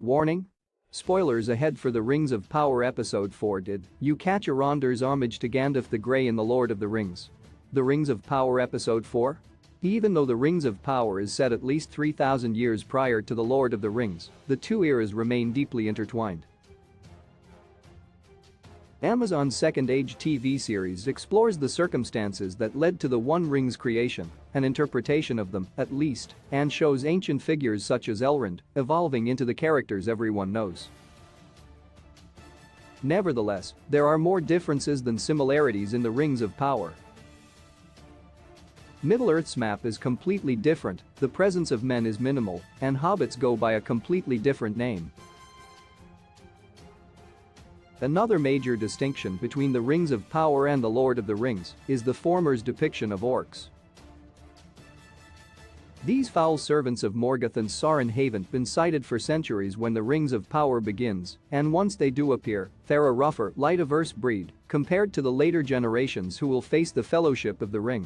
Warning? Spoilers ahead for The Rings of Power Episode 4. Did you catch Arondir's homage to Gandalf the Grey in The Lord of the Rings? The Rings of Power Episode 4? Even though The Rings of Power is set at least 3,000 years prior to The Lord of the Rings, the two eras remain deeply intertwined. Amazon's Second Age TV series explores the circumstances that led to the One Ring's creation, an interpretation of them, at least, and shows ancient figures such as Elrond evolving into the characters everyone knows. Nevertheless, there are more differences than similarities in the Rings of Power. Middle-earth's map is completely different, the presence of men is minimal, and hobbits go by a completely different name. Another major distinction between the Rings of Power and the Lord of the Rings is the former's depiction of orcs. These foul servants of Morgoth and Sauron haven't been sighted for centuries when the Rings of Power begins, and once they do appear, they're a rougher, light-averse breed compared to the later generations who will face the Fellowship of the Ring.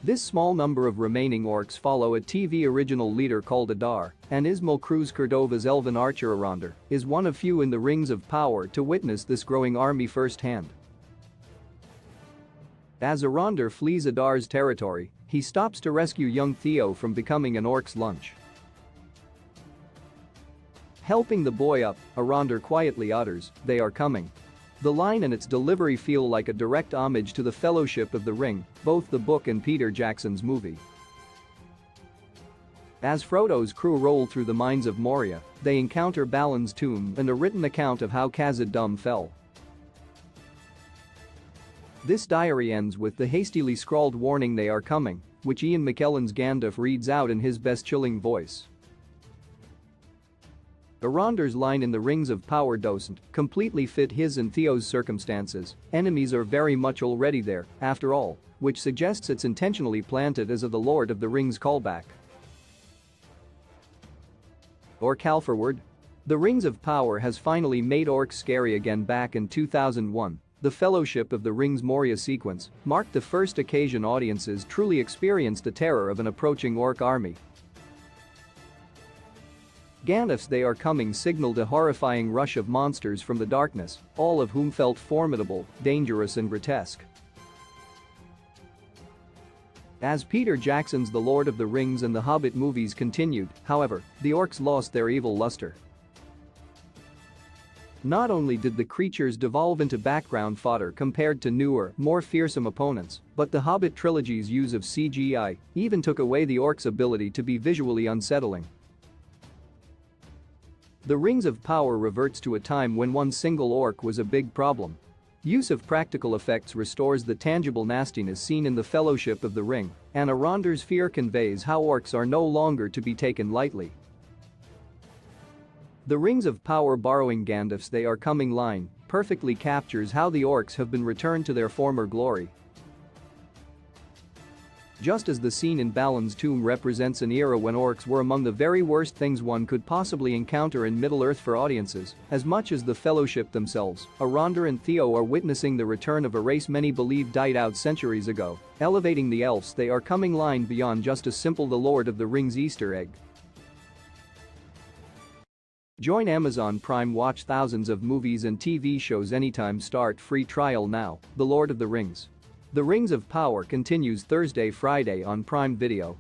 This small number of remaining orcs follow a TV original leader called Adar, and Ismail Cruz Cordova's elven archer Arondir is one of few in the Rings of Power to witness this growing army firsthand. As Arondir flees Adar's territory, he stops to rescue young Theo from becoming an orc's lunch. Helping the boy up, Arondir quietly utters, "They are coming." The line and its delivery feel like a direct homage to the Fellowship of the Ring, both the book and Peter Jackson's movie. As Frodo's crew roll through the mines of Moria, they encounter Balin's tomb and a written account of how Khazad-dûm fell. This diary ends with the hastily scrawled warning "They are coming," which Ian McKellen's Gandalf reads out in his best chilling voice. Arondir's line in the Rings of Power doesn't completely fit his and Theo's circumstances. Enemies are very much already there, after all, which suggests it's intentionally planted as a The Lord of the Rings callback. Or Calforward? The Rings of Power has finally made orcs scary again. Back in 2001, the Fellowship of the Ring's Moria sequence marked the first occasion audiences truly experienced the terror of an approaching orc army. Gandalf's "They are coming" signaled a horrifying rush of monsters from the darkness, all of whom felt formidable, dangerous and grotesque. As Peter Jackson's The Lord of the Rings and The Hobbit movies continued, however, the orcs lost their evil luster. Not only did the creatures devolve into background fodder compared to newer, more fearsome opponents, but the Hobbit trilogy's use of CGI even took away the orcs' ability to be visually unsettling. The Rings of Power reverts to a time when one single orc was a big problem. Use of practical effects restores the tangible nastiness seen in the Fellowship of the Ring, and Arondir's fear conveys how orcs are no longer to be taken lightly. The Rings of Power, borrowing Gandalf's "They are coming" line, perfectly captures how the orcs have been returned to their former glory. Just as the scene in Balin's tomb represents an era when orcs were among the very worst things one could possibly encounter in Middle-earth for audiences, as much as the Fellowship themselves, Arondir and Theo are witnessing the return of a race many believe died out centuries ago, elevating the elves' "They are coming" line beyond just a simple The Lord of the Rings Easter egg. Join Amazon Prime, watch thousands of movies and TV shows anytime. Start free trial now. The Lord of the Rings. The Rings of Power continues Thursday, Friday on Prime Video.